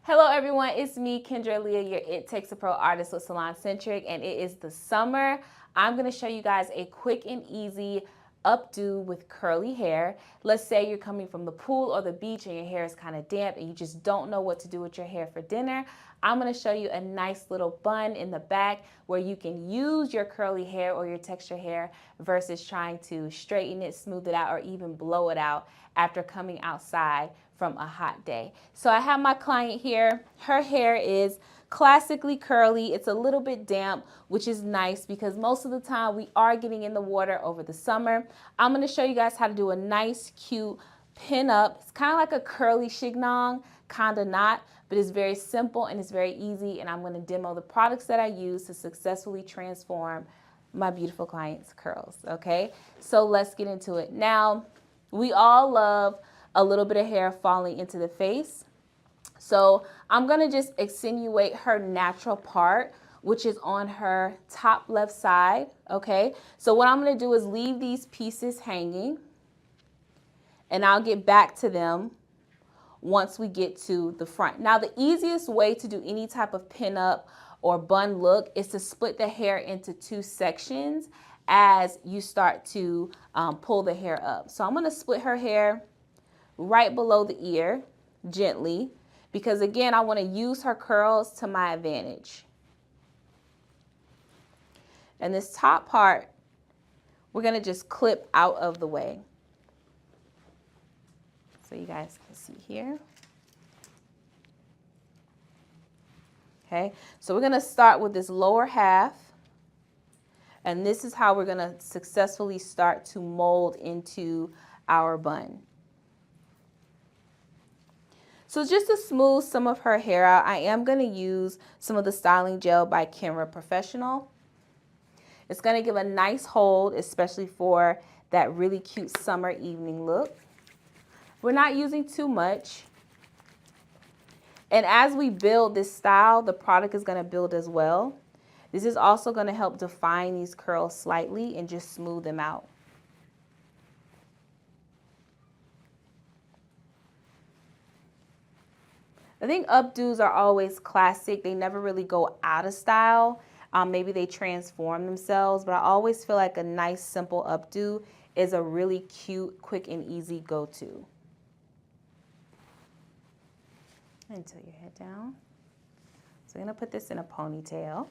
Hello everyone, it's me, Kendra Leah, your It Takes a Pro artist with Salon Centric, and it is the summer. I'm going to show you guys a quick and easy updo with curly hair. Let's say you're coming from the pool or the beach and your hair is kind of damp and you just don't know what to do with your hair for dinner. I'm going to show you a nice little bun in the back where you can use your curly hair or your texture hair versus trying to straighten it, smooth it out, or even blow it out after coming outside from a hot day. So I have my client here. Her hair is classically curly. It's a little bit damp, which is nice because most of the time we are getting in the water over the summer. I'm going to show you guys how to do a nice, cute pin up. It's kind of like a curly chignon, kind of not, but it's very simple and it's very easy. And I'm going to demo the products that I use to successfully transform my beautiful clients' curls. Okay, so let's get into it. Now, we all love a little bit of hair falling into the face. So I'm gonna just accentuate her natural part, which is on her top left side, okay? So what I'm gonna do is leave these pieces hanging, and I'll get back to them once we get to the front. Now, the easiest way to do any type of pin up or bun look is to split the hair into two sections as you start to pull the hair up. So I'm gonna split her hair right below the ear, gently, because again, I want to use her curls to my advantage. And this top part, we're going to just clip out of the way. So you guys can see here. Okay, so we're going to start with this lower half. And this is how we're going to successfully start to mold into our bun. So just to smooth some of her hair out, I am going to use some of the styling gel by Kenra Professional. It's going to give a nice hold, especially for that really cute summer evening look. We're not using too much. And as we build this style, the product is going to build as well. This is also going to help define these curls slightly and just smooth them out. I think updos are always classic. They never really go out of style. Maybe they transform themselves, but I always feel like a nice, simple updo is a really cute, quick, and easy go-to. And tilt your head down. So I'm going to put this in a ponytail.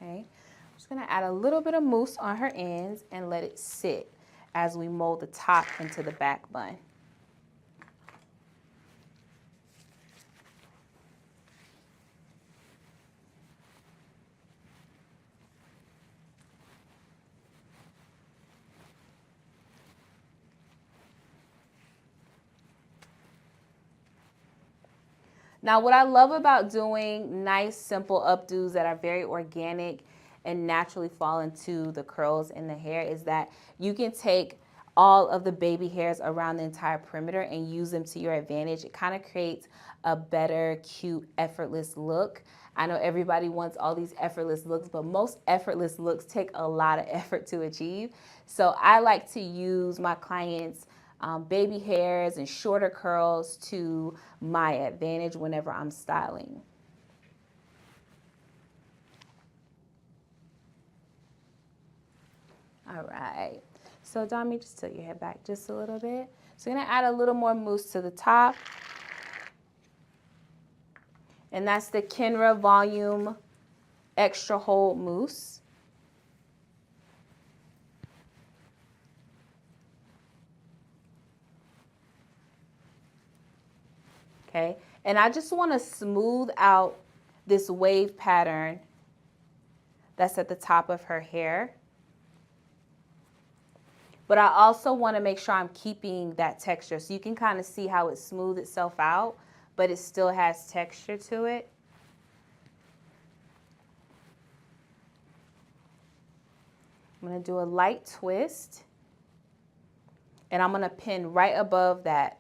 Okay, I'm just going to add a little bit of mousse on her ends and let it sit as we mold the top into the back bun. Now, what I love about doing nice, simple updos that are very organic and naturally fall into the curls in the hair is that you can take all of the baby hairs around the entire perimeter and use them to your advantage. It kind of creates a better, cute, effortless look. I know everybody wants all these effortless looks, but most effortless looks take a lot of effort to achieve. So I like to use my clients' baby hairs and shorter curls to my advantage whenever I'm styling. All right, so Dami, just tilt your head back just a little bit. So I'm gonna add a little more mousse to the top. And that's the Kenra Volume Extra Hold Mousse. Okay, and I just want to smooth out this wave pattern that's at the top of her hair. But I also want to make sure I'm keeping that texture. So you can kind of see how it smooths itself out, but it still has texture to it. I'm going to do a light twist. And I'm going to pin right above that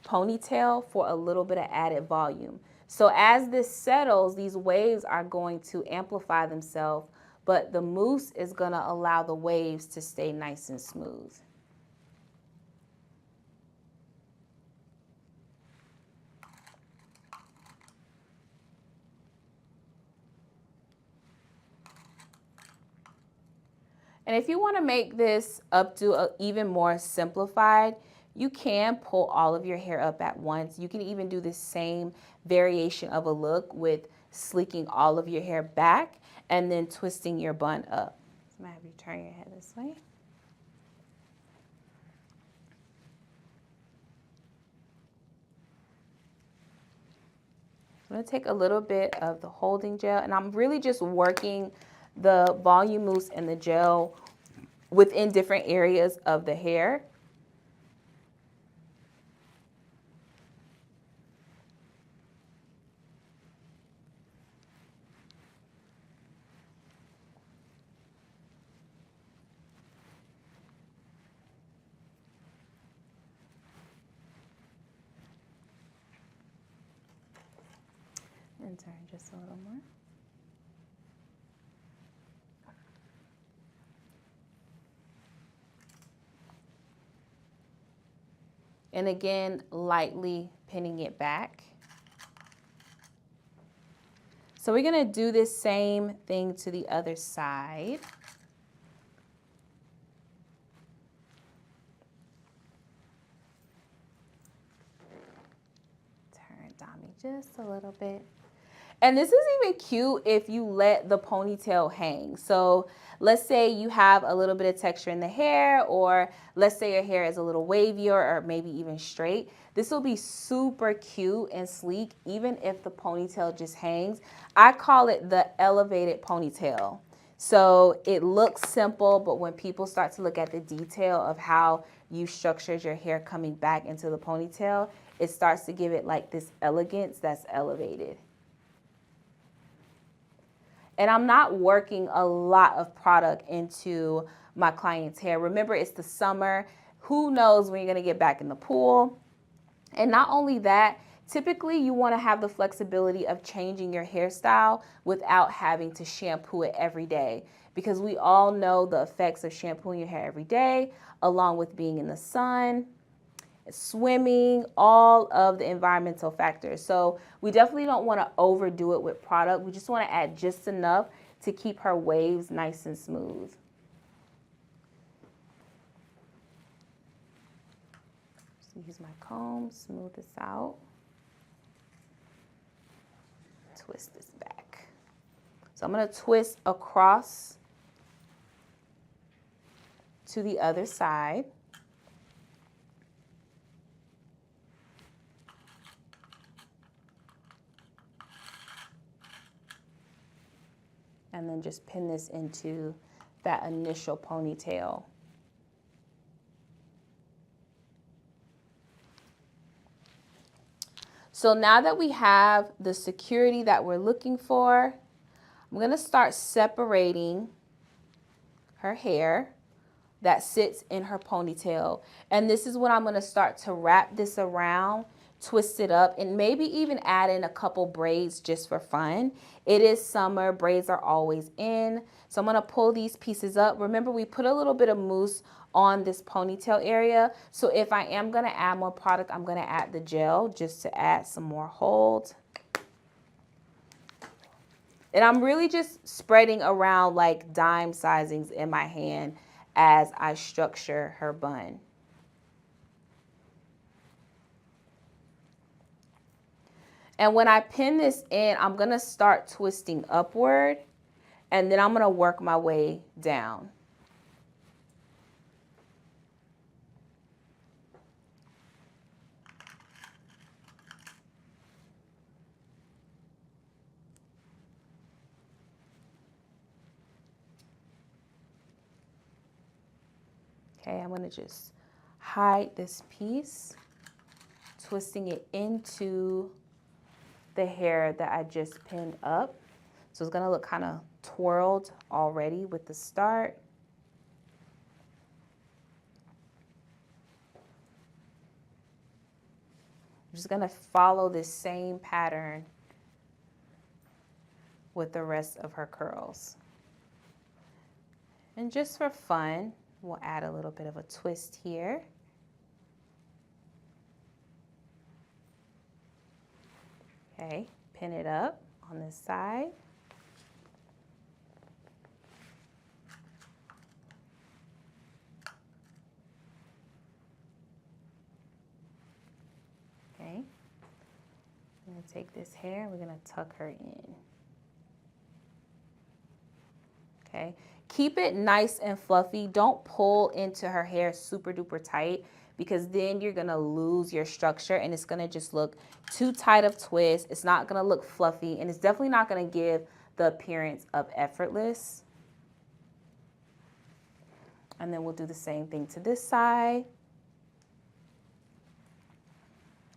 ponytail for a little bit of added volume. So as this settles, these waves are going to amplify themselves, but the mousse is going to allow the waves to stay nice and smooth. And if you want to make this updo even more simplified, you can pull all of your hair up at once. You can even do the same variation of a look with sleeking all of your hair back and then twisting your bun up. So I'm going to have you turn your head this way. I'm going to take a little bit of the holding gel, and I'm really just working the volume mousse and the gel within different areas of the hair. And turn just a little more. And again, lightly pinning it back. So we're going to do this same thing to the other side. Turn it down just a little bit. And this is even cute if you let the ponytail hang. So let's say you have a little bit of texture in the hair, or let's say your hair is a little wavier or maybe even straight. This will be super cute and sleek even if the ponytail just hangs. I call it the elevated ponytail. So it looks simple, but when people start to look at the detail of how you structured your hair coming back into the ponytail, it starts to give it like this elegance that's elevated. And I'm not working a lot of product into my client's hair. Remember, it's the summer. Who knows when you're going to get back in the pool? And not only that, typically you want to have the flexibility of changing your hairstyle without having to shampoo it every day, because we all know the effects of shampooing your hair every day, along with being in the sun, swimming, all of the environmental factors. So we definitely don't want to overdo it with product. We just want to add just enough to keep her waves nice and smooth. Just use my comb, smooth this out. Twist this back. So I'm going to twist across to the other side. And then just pin this into that initial ponytail. So now that we have the security that we're looking for, I'm going to start separating her hair that sits in her ponytail. And this is what I'm going to start to wrap this around, twist it up, and maybe even add in a couple braids just for fun. It is summer, braids are always in. So I'm going to pull these pieces up. Remember, we put a little bit of mousse on this ponytail area. So if I am going to add more product, I'm going to add the gel just to add some more hold. And I'm really just spreading around like dime sizings in my hand as I structure her bun. And when I pin this in, I'm going to start twisting upward, and then I'm going to work my way down. Okay, I'm going to just hide this piece, twisting it into the hair that I just pinned up. So it's going to look kind of twirled already with the start. I'm just going to follow this same pattern with the rest of her curls. And just for fun, we'll add a little bit of a twist here. Okay, pin it up on this side. Okay, I'm going to take this hair, we're going to tuck her in. Okay, keep it nice and fluffy. Don't pull into her hair super duper tight, because then you're going to lose your structure and it's going to just look too tight of twist. It's not going to look fluffy, and it's definitely not going to give the appearance of effortless. And then we'll do the same thing to this side.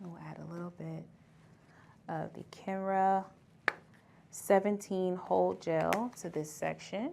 We'll add a little bit of the Kenra 17 Hold Gel to this section.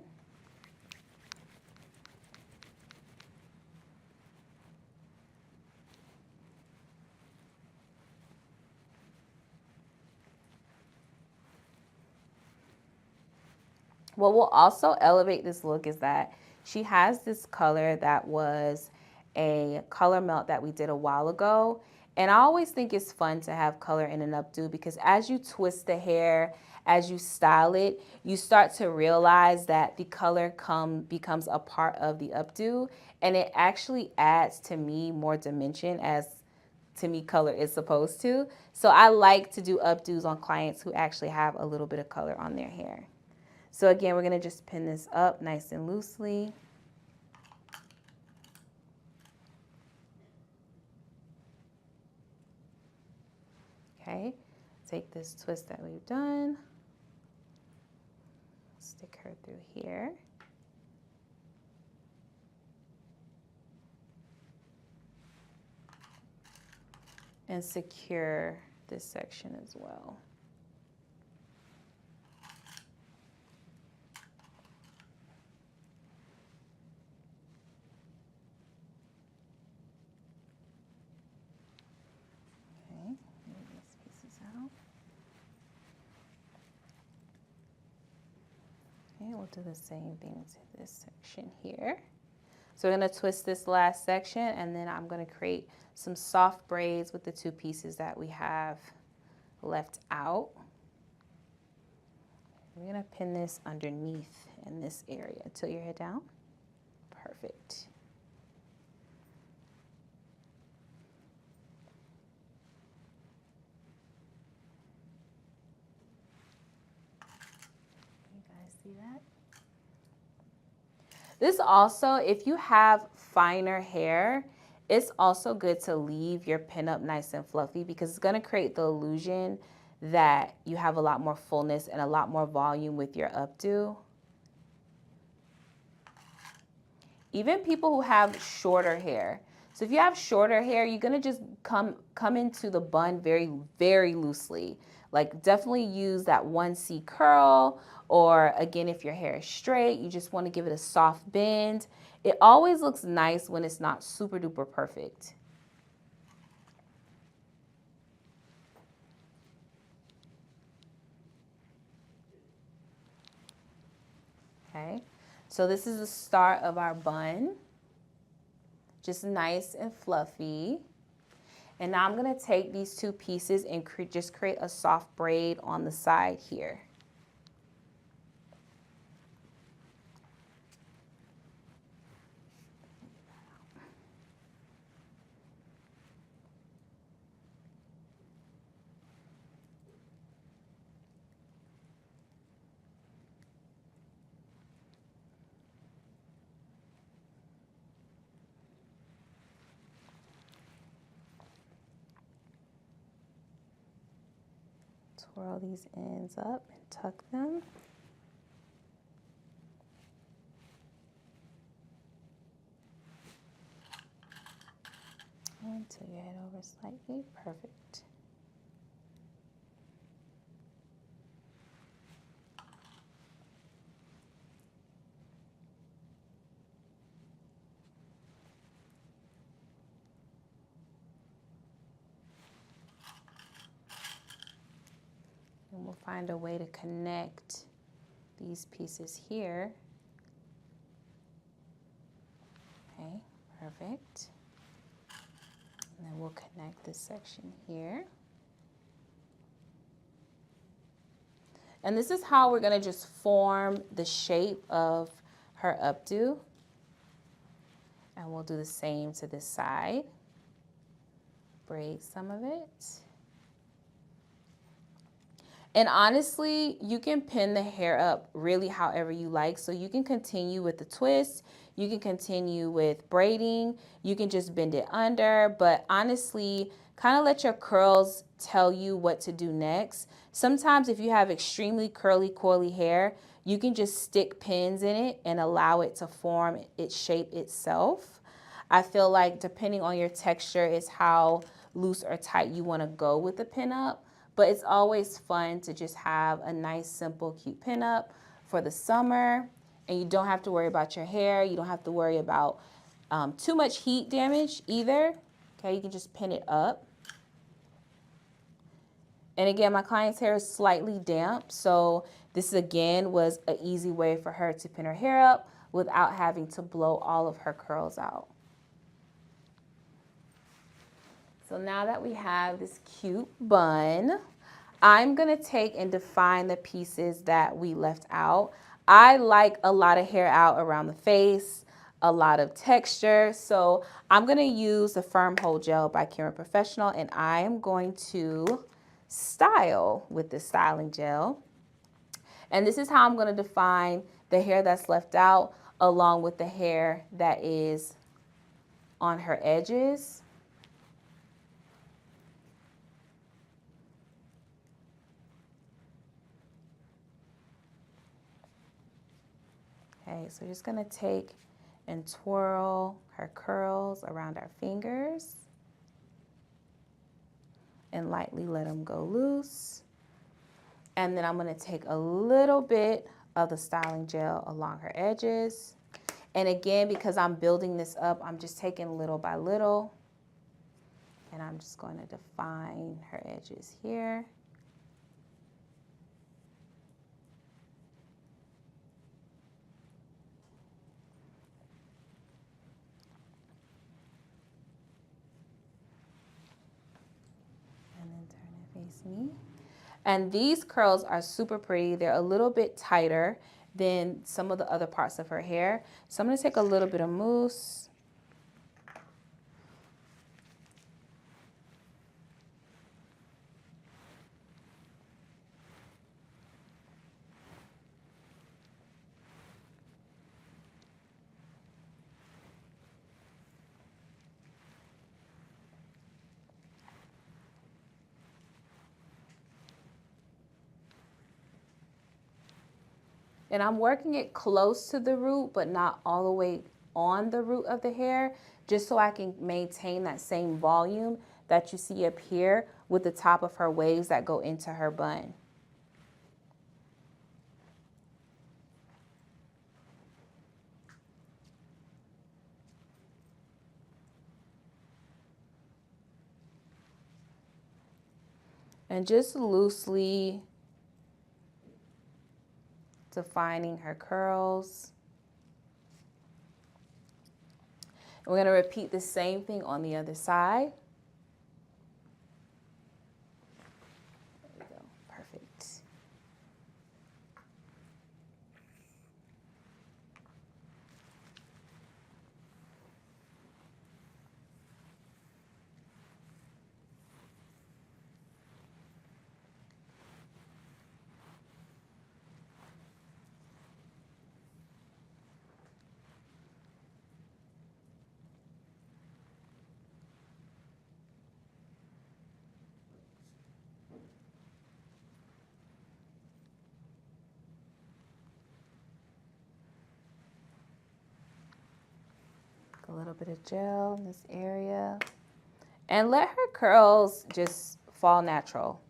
What will also elevate this look is that she has this color that was a color melt that we did a while ago. And I always think it's fun to have color in an updo, because as you twist the hair, as you style it, you start to realize that the color becomes a part of the updo, and it actually adds, to me, more dimension, as to me color is supposed to. So I like to do updos on clients who actually have a little bit of color on their hair. So again, we're going to just pin this up nice and loosely. Okay, take this twist that we've done, stick her through here. And secure this section as well. We'll do the same thing to this section here. So we're going to twist this last section, and then I'm going to create some soft braids with the two pieces that we have left out. We're going to pin this underneath in this area. Tilt your head down. Perfect. You guys see that? This also, if you have finer hair, it's also good to leave your pinup nice and fluffy, because it's going to create the illusion that you have a lot more fullness and a lot more volume with your updo. Even people who have shorter hair. So if you have shorter hair, you're going to just come into the bun very, very loosely. Like, definitely use that 1C curl, or again, if your hair is straight, you just want to give it a soft bend. It always looks nice when it's not super duper perfect. Okay, so this is the start of our bun. Just nice and fluffy. And now I'm going to take these two pieces and just create a soft braid on the side here. Twirl these ends up and tuck them. And tilt your head over slightly. Perfect. And we'll find a way to connect these pieces here. Okay, perfect. And then we'll connect this section here. And this is how we're gonna just form the shape of her updo. And we'll do the same to this side. Braid some of it. And honestly, you can pin the hair up really however you like. So you can continue with the twist, you can continue with braiding, you can just bend it under, but honestly, kind of let your curls tell you what to do next. Sometimes if you have extremely curly, coily hair, you can just stick pins in it and allow it to form its shape itself. I feel like depending on your texture is how loose or tight you want to go with the pin up. But it's always fun to just have a nice, simple, cute pin up for the summer. And you don't have to worry about your hair. You don't have to worry about too much heat damage either. Okay, you can just pin it up. And again, my client's hair is slightly damp. So this again was an easy way for her to pin her hair up without having to blow all of her curls out. So now that we have this cute bun, I'm gonna take and define the pieces that we left out. I like a lot of hair out around the face, a lot of texture. So I'm gonna use the Firm Hold Gel by Karen Professional, and I am going to style with this styling gel. And this is how I'm gonna define the hair that's left out along with the hair that is on her edges. Okay, so we're just gonna take and twirl her curls around our fingers and lightly let them go loose. And then I'm gonna take a little bit of the styling gel along her edges. And again, because I'm building this up, I'm just taking little by little. And I'm just going to define her edges here. And then turn and face me. And these curls are super pretty. They're a little bit tighter than some of the other parts of her hair. So I'm gonna take a little bit of mousse. And I'm working it close to the root, but not all the way on the root of the hair, just so I can maintain that same volume that you see up here with the top of her waves that go into her bun. And just loosely defining her curls. And we're going to repeat the same thing on the other side. There we go. Perfect. A little bit of gel in this area. And let her curls just fall natural.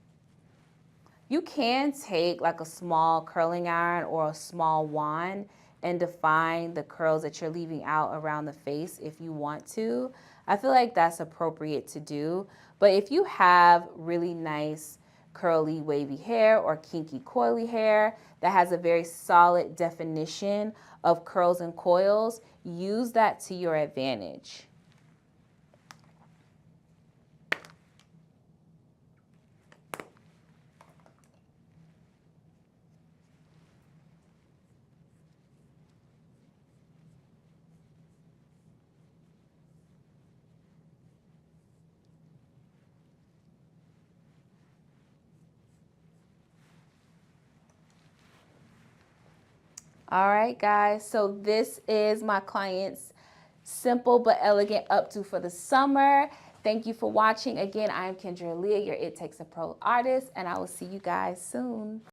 You can take like a small curling iron or a small wand and define the curls that you're leaving out around the face if you want to. I feel like that's appropriate to do. But if you have really nice curly wavy hair or kinky coily hair that has a very solid definition of curls and coils, use that to your advantage. All right, guys, so this is my client's simple but elegant updo for the summer. Thank you for watching. Again, I am Kendra Leah, your It Takes a Pro artist, and I will see you guys soon.